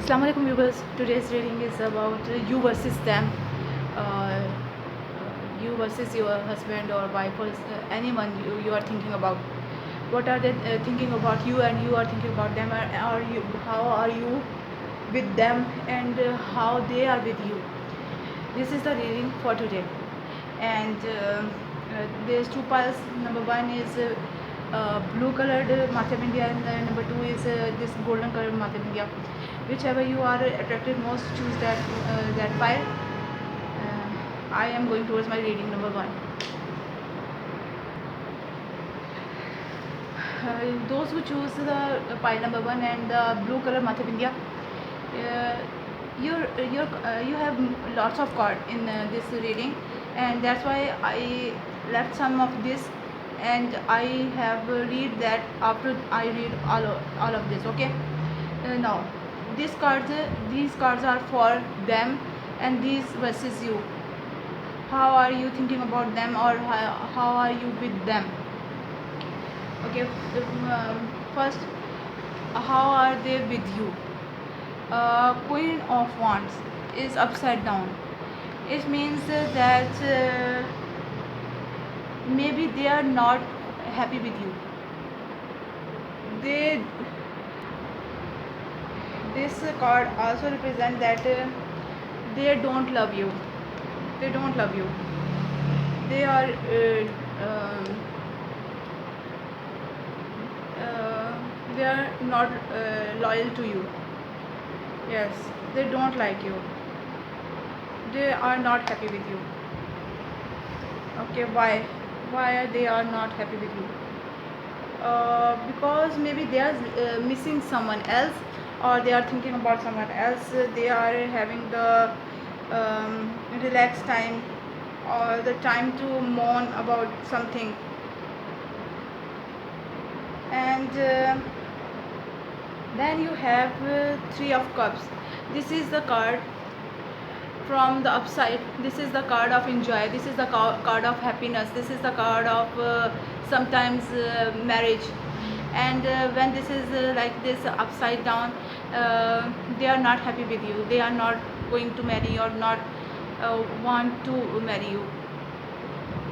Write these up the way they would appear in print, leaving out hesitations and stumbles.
Assalamu alaikum viewers. Today's reading is about you versus them. Uh, you versus your husband or wife or anyone you are thinking about. What are they thinking about you and you are thinking about them? How are you with them and how they are with you? This is the reading for today. And there's two piles. Number one is blue colored Matha India and number two is this golden colored Matha India. Whichever you are attracted most, choose that pile. I am going towards my reading number one. Those who choose the pile number one and the blue color Matha India, you have lots of cards in this reading, and that's why I left some of this, and I have read that after I read all of this. Okay, now these cards are for them, and these versus you. How are you thinking about them, or how are you with them? Okay, first, how are they with you? Queen of Wands is upside down. It means that maybe they are not happy with you. They This card also represents that they don't love you. They don't love you. They are they are not loyal to you. Yes, they don't like you. They are not happy with you. Okay, why they are not happy with you? Because maybe they are missing someone else, or they are thinking about someone else. They are having the relaxed time, or the time to mourn about something. And then you have Three of Cups. This is the card from the upside. This is the card of enjoy. This is the card of happiness. This is the card of sometimes marriage. And when this is like this upside down, they are not happy with you. They are not going to marry or not want to marry you.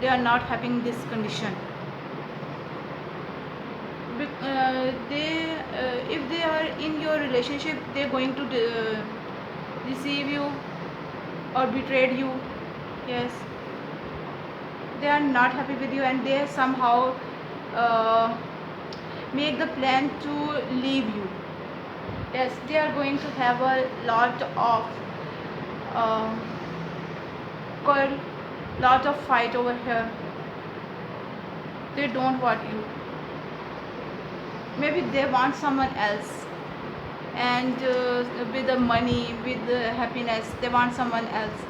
They are not having this condition. If they are in your relationship, they're going to deceive you or betrayed you. Yes, they are not happy with you, and they somehow make the plan to leave you. Yes, they are going to have a lot of uh, quarrel, lot of fight over here. They don't want you. Maybe they want someone else, and with the money, with the happiness, they want someone else,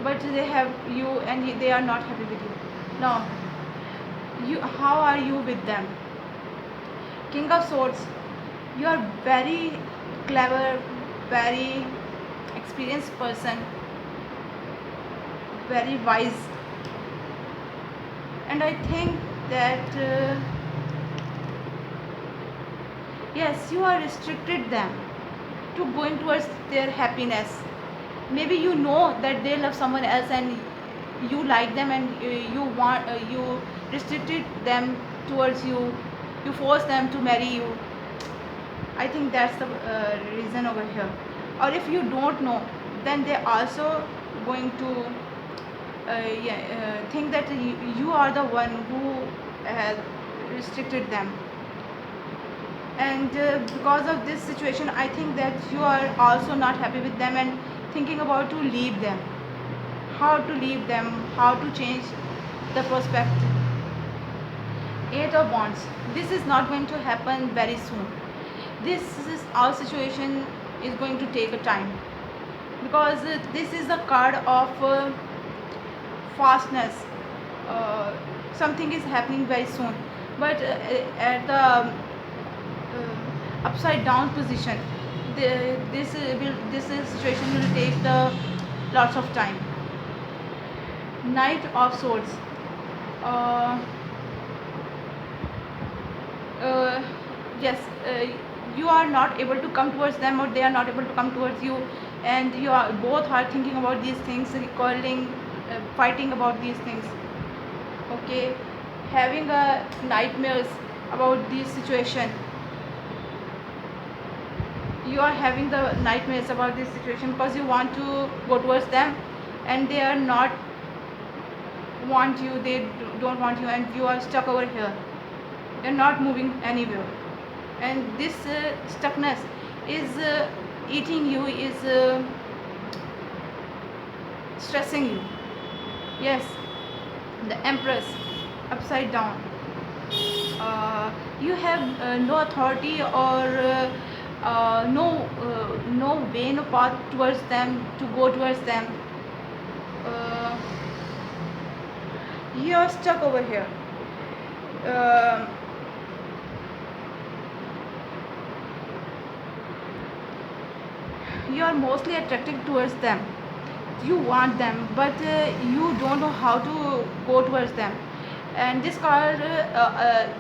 but they have you and they are not happy with you. Now, how are you with them? King of Swords, you are very clever, very experienced person, very wise, and I think that yes, you are restricted them to going towards their happiness. Maybe you know that they love someone else and you like them, and you restricted them towards you. You force them to marry you. I think that's the reason over here. Or if you don't know, then they also going to think that you are the one who has restricted them. And because of this situation, I think that you are also not happy with them and thinking about to leave them. How to leave them, how to change the perspective. Eight of Wands. This is not going to happen very soon. Our situation is going to take a time, because this is the card of fastness. Something is happening very soon, but at the upside down position, this situation will take the lots of time. Knight of Swords. uh, yes, you are not able to come towards them, or they are not able to come towards you, and you are both are thinking about these things, recalling, fighting about these things. Okay, having nightmares about this situation. You are having the nightmares about this situation because you want to go towards them, and they are not want you, they don't want you, and you are stuck over here. You're not moving anywhere, and this stuckness is eating you, is stressing you. Yes, the Empress upside down. You have no authority, or no way, no path towards them, to go towards them. uh, you are stuck over here. uh, you are mostly attracted towards them. You want them, but you don't know how to go towards them. And this card,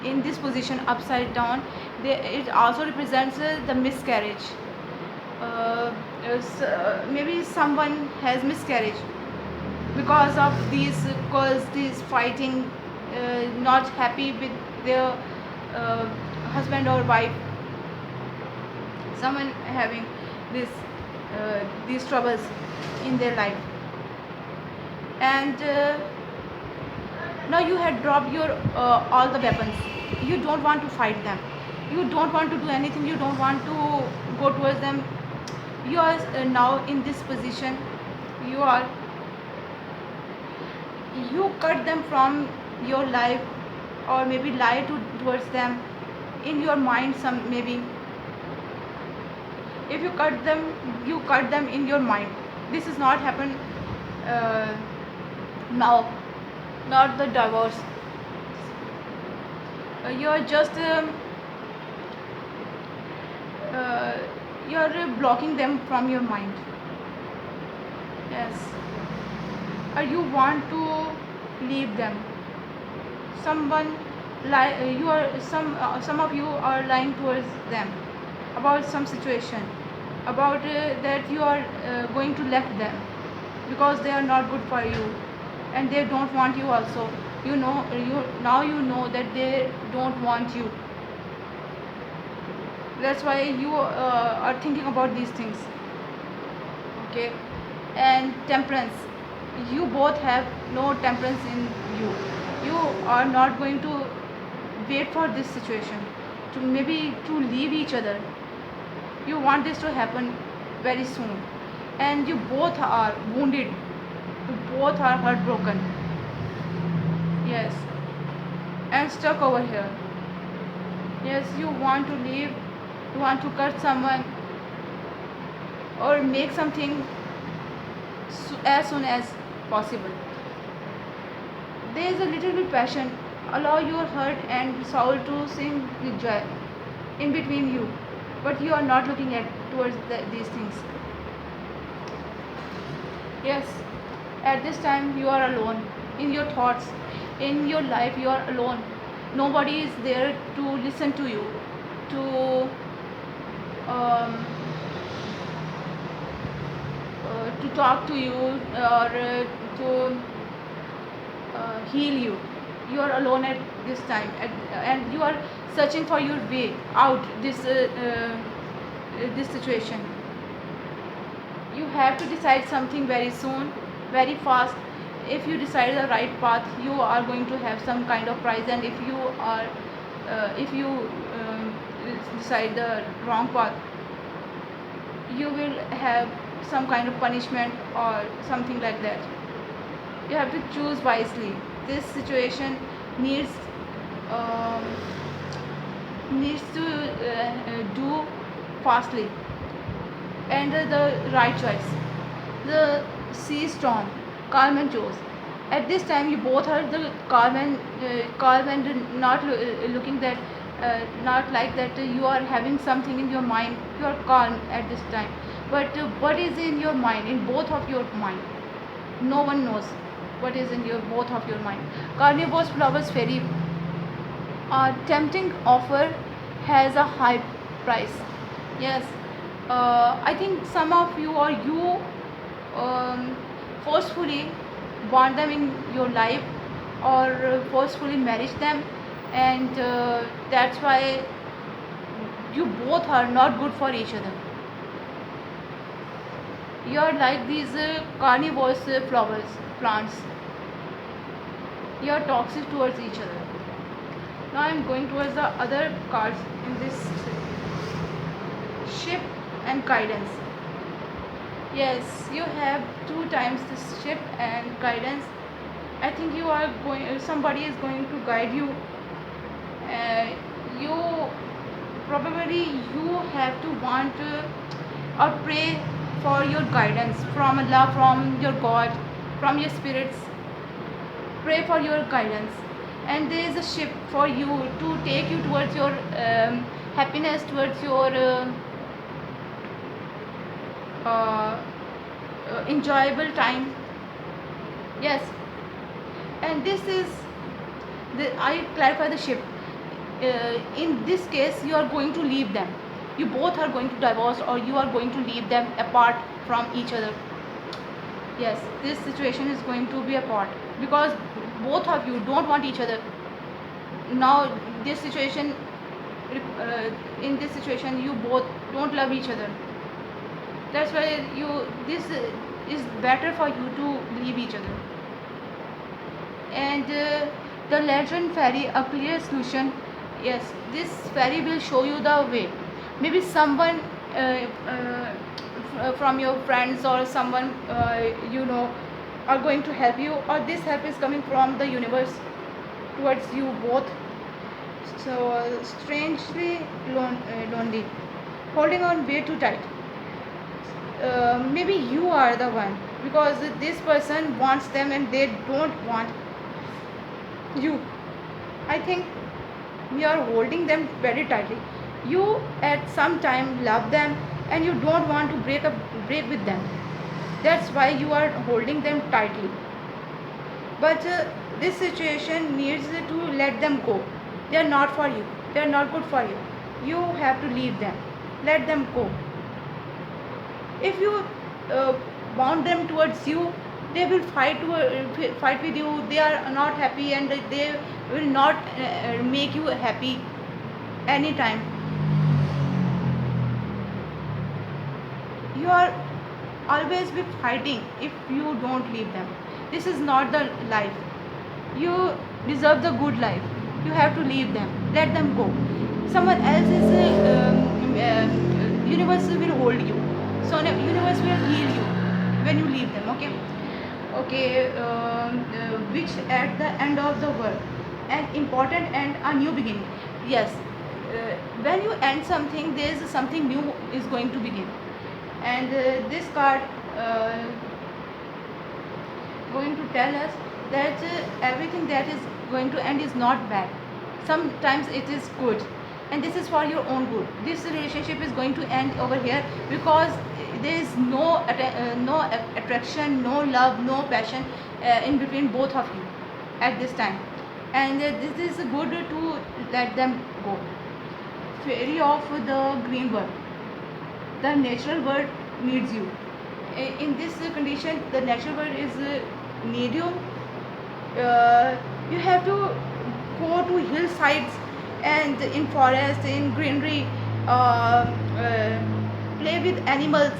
in this position upside down, it also represents the miscarriage. Maybe someone has miscarriage because of these, because these fighting, not happy with their uh, husband or wife. Someone having this these troubles in their life, and now you had dropped your all the weapons. You don't want to fight them, you don't want to do anything, you don't want to go towards them. You are now in this position. You cut them from your life, or maybe lie towards them in your mind. Some maybe, if you cut them in your mind. This is not happen now, not the divorce. You're just you're blocking them from your mind. Yes, or you want to leave them. Someone you are some of you are lying towards them about some situation, about that you are going to left them because they are not good for you, and they don't want you also. You know that they don't want you. That's why you are thinking about these things. Okay. And Temperance, you both have no temperance in you. You are not going to wait for this situation to maybe to leave each other. You want this to happen very soon, and you both are wounded, you both are heartbroken. Yes, and stuck over here. Yes, you want to leave, you want to cut someone, or make something as soon as possible. There is a little bit passion. Allow your heart and soul to sing with joy in between you, but you are not looking at towards these things. Yes, at this time you are alone in your thoughts, in your life. You are alone. Nobody is there to listen to you, to um, to talk to you, or to heal you. You are alone at this time, and you are searching for your way out this situation. You have to decide something very soon, very fast. If you decide the right path, you are going to have some kind of prize, and if you decide the wrong path, you will have some kind of punishment or something like that. You have to choose wisely. This situation needs um, needs to do fastly, and the right choice. The sea storm, calm and Joes. At this time, you both are the calm and not looking that, not like that. You are having something in your mind. You are calm at this time, but what is in your mind? In both of your mind, no one knows what is in your both of your mind. Carnivorous flowers fairy. A tempting offer has a high price. Yes, I think some of you or you forcefully want them in your life, or forcefully marriage them, and that's why you both are not good for each other. You are like these carnivorous flowers, plants. You are toxic towards each other. Now I am going towards the other cards in this ship and guidance. Yes, you have two times this ship and guidance. I think you are going. Somebody is going to guide you. You probably you have to want or pray for your guidance from Allah, from your God, from your spirits. Pray for your guidance, and there is a ship for you to take you towards your happiness, towards your uh, enjoyable time. Yes, and this is I clarify the ship. In this case, you are going to leave them. You both are going to divorce, or you are going to leave them apart from each other. Yes, this situation is going to be apart because both of you don't want each other. Now, this situation, in this situation, you both don't love each other. That's why this is better for you to leave each other. And the legend fairy, a clear solution. Yes, this fairy will show you the way. Maybe someone from your friends or someone you know are going to help you, or this help is coming from the universe towards you both. So strangely lonely, holding on way too tight. Maybe you are the one, because this person wants them and they don't want you. I think you are holding them very tightly. You at some time love them and you don't want to break with them. That's why you are holding them tightly. But this situation needs to let them go. They are not for you. They are not good for you. You have to leave them. Let them go. If you bound them towards you, they will fight with you. They are not happy, and they will not make you happy anytime. You are always be fighting if you don't leave them. This is not the life. You deserve the good life. You have to leave them. Let them go. Someone else's universe will hold you. So universe will heal you when you leave them. Okay. Which at the end of the world, an important and a new beginning. Yes, when you end something, there is something new is going to begin. And this card going to tell us that everything that is going to end is not bad. Sometimes it is good, and this is for your own good. This relationship is going to end over here because there is no attraction, no love, no passion in between both of you at this time, and this is good to let them go. Fairy of the green world, the natural world needs you. In this condition, the natural world is need you. You have to go to hillsides and in forest, in greenery, play with animals,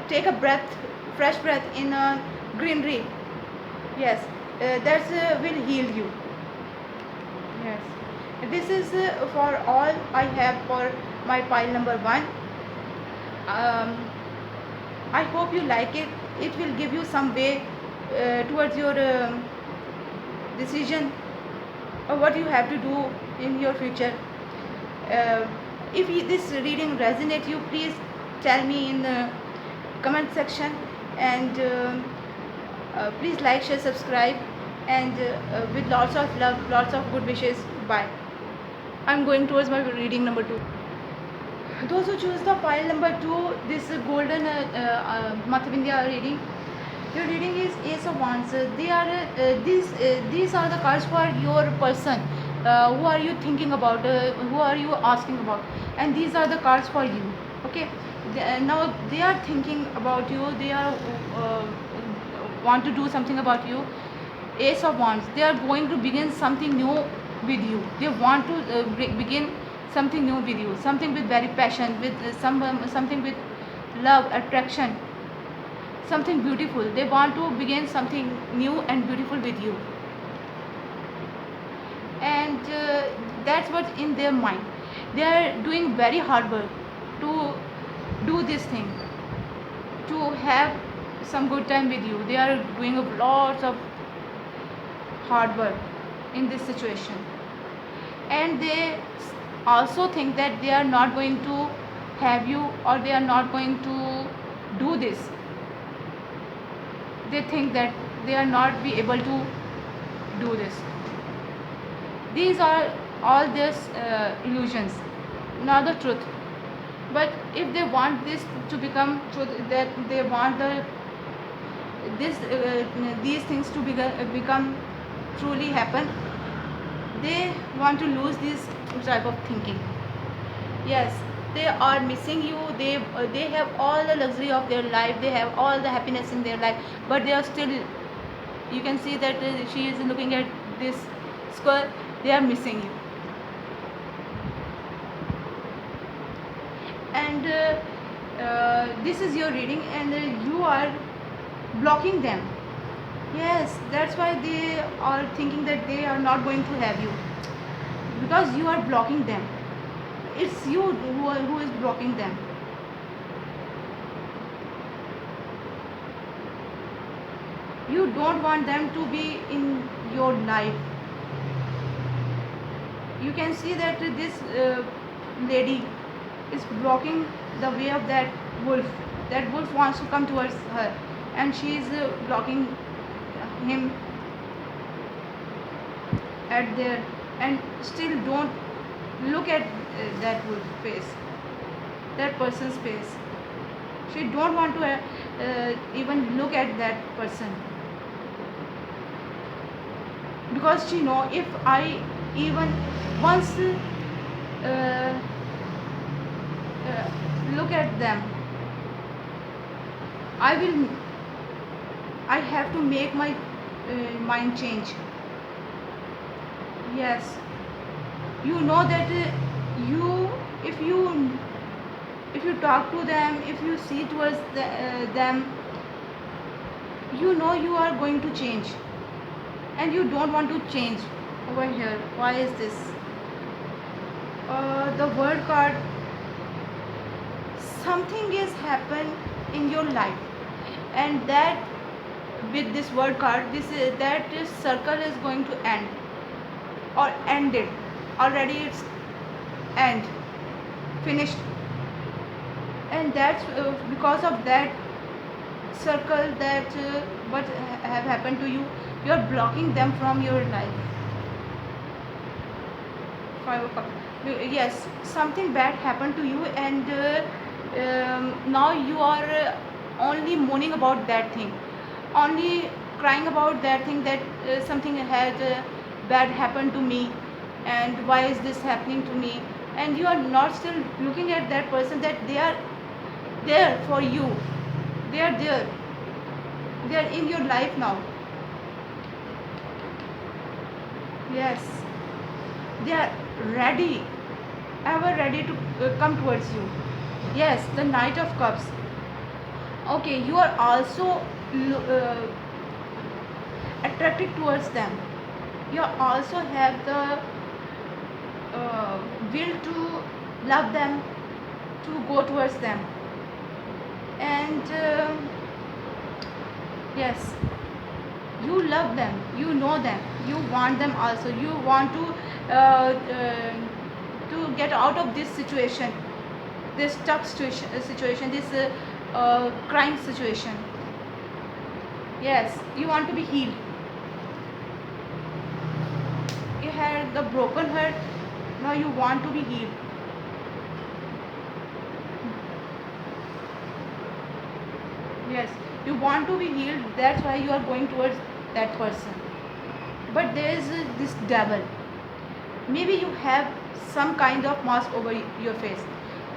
take a fresh breath in greenery. Yes, that will heal you. Yes, this is for all I have for my pile number 1. I hope you like it. It will give you some way towards your decision of what you have to do in your future. If this reading resonates you, please tell me in the comment section, and please like, share, subscribe, and with lots of love, lots of good wishes. Bye. I'm going towards my reading number 2. Those who choose the pile number 2, this golden Mathavindya reading, your reading is Ace of Wands. These are the cards for your person. who are you thinking about, who are you asking about. And these are the cards for you. Okay, now they are thinking about you, they are uh, want to do something about you. Ace of Wands, they are going to begin something new with you. They want to begin something new with you, something with very passion, with something with love, attraction, something beautiful. They want to begin something new and beautiful with you. And that's what's in their mind. They are doing very hard work to do this thing, to have some good time with you. They are doing a lots of hard work in this situation. And they also think that they are not going to have you, or they are not going to do this. They think that they are not be able to do this. These are all these illusions, not the truth. But if they want this to become truth, that they want these things to become truly happen, they want to lose this type of thinking. Yes, they are missing you. They have all the luxury of their life, they have all the happiness in their life, but they are still, you can see that she is looking at this square. They are missing you. And this is your reading, and you are blocking them. Yes, that's why they are thinking that they are not going to have you, because you are blocking them. It's you who is blocking them. You don't want them to be in your life. You can see that this lady is blocking the way of that wolf. That wolf wants to come towards her, and she is blocking him at there. And still don't look at that wolf face, that person's face. She don't want to even look at that person, because she know, if I even once uh, look at them, I have to make my mind change. Yes, you know that you if you talk to them, if you see towards them, you know you are going to change, and you don't want to change. Over here, why is this? The word card, something is happened in your life, and that with this word card, that circle is going to end, or ended already. It's end, finished. And that's because of that circle, that what have happened to you, you are blocking them from your life. Five o'clock. Yes, something bad happened to you, and now you are only moaning about that thing, only crying about that thing, that something had bad happened to me, and why is this happening to me. And you are not still looking at that person, that they are there for you. They are there, they are in your life now. Yes, they are ready, ever ready to come towards you. Yes, the Knight of Cups. Okay, you are also attracted towards them. You also have the will to love them, to go towards them. And yes, you love them, you know them, you want them also. You want to get out of this situation, this tough situation, this crying situation. Yes, you want to be healed. You had the broken heart, now you want to be healed. Yes, you want to be healed, that's why you are going towards that person. But there is this devil. maybe you have some kind of mask over your face.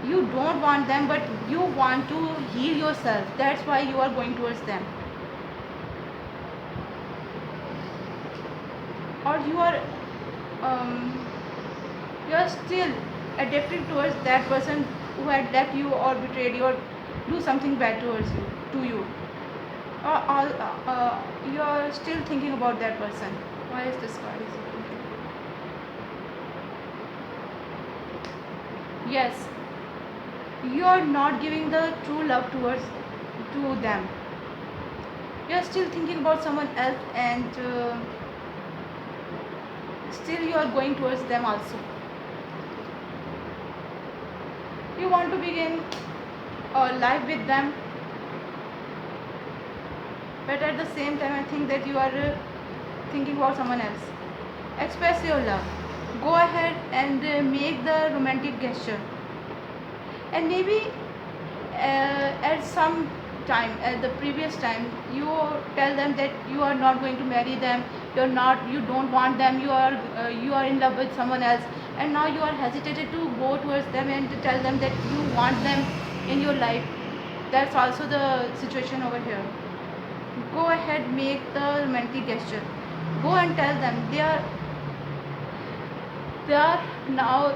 You don't want them, but you want to heal yourself. That's why you are going towards them. Or um, you are still addicted towards that person who had left you or betrayed you or do something bad towards you to you. Or you are still thinking about that person. Why is this card is yes, you are not giving the true love towards to them. You are still thinking about someone else, and still you are going towards them also. You want to begin a life with them, but at the same time I think that you are thinking about someone else. Express your love. Go ahead and make the romantic gesture, and maybe at some time, at the previous time, you tell them that you are not going to marry them, you don't want them, you are in love with someone else, and now you are hesitated to go towards them and to tell them that you want them in your life. That's also the situation over here. Go ahead, make the romantic gesture. Go and tell them they are now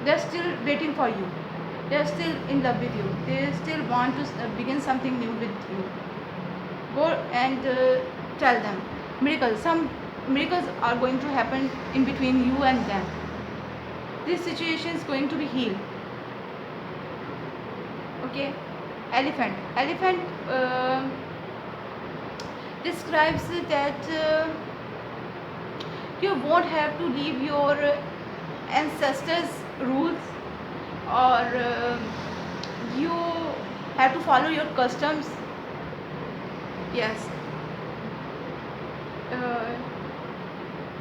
they're still waiting for you. They're still in love with you. They still want to begin something new with you. Go and tell them miracles. Some miracles are going to happen in between you and them. This situation is going to be healed. Okay. Elephant describes that you won't have to leave your ancestors' rules, or you have to follow your customs. Yes. uh,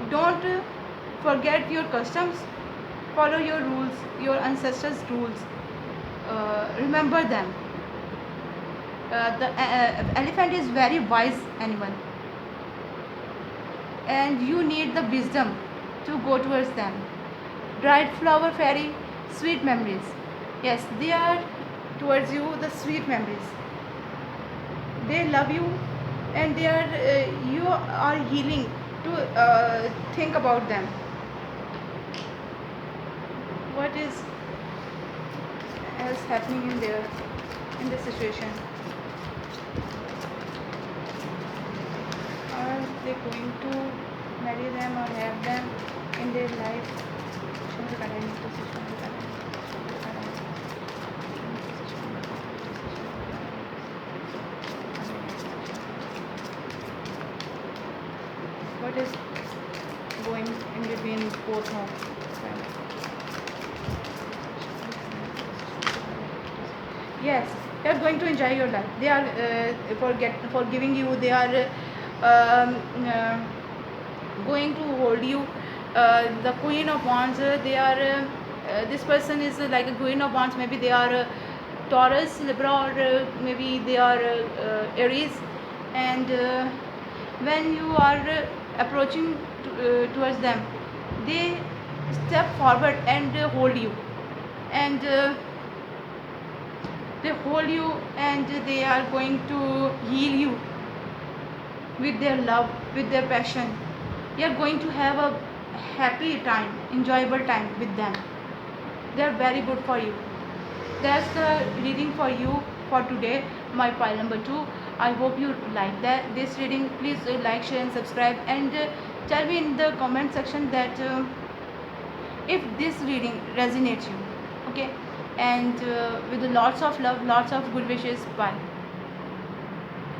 don't forget your customs. Follow your rules, your ancestors' rules. Remember them. The elephant is very wise animal, and you need the wisdom to go towards them. Dried flower fairy, sweet memories. Yes, they are towards you the sweet memories. They love you, and they are you are healing to think about them. What is else happening in there, in this situation? Are they going to marry them or have them in their life? What is going in between both of them? Yes, they are going to enjoy your life. They are forgiving you. They are um, uh, going to hold you. The Queen of Wands. They are. This person is like a Queen of Wands. Maybe they are Taurus, Libra, or maybe they are Aries. And when you are approaching towards them, they step forward and hold you, and they hold you, and they are going to heal you with their love, with their passion. You are going to have a happy time, enjoyable time with them. They are very good for you. That's the reading for you for today, my pile number 2. I hope you like this reading. Please like, share and subscribe, and tell me in the comment section that if this reading resonates you. Okay, and with lots of love, lots of good wishes. Bye.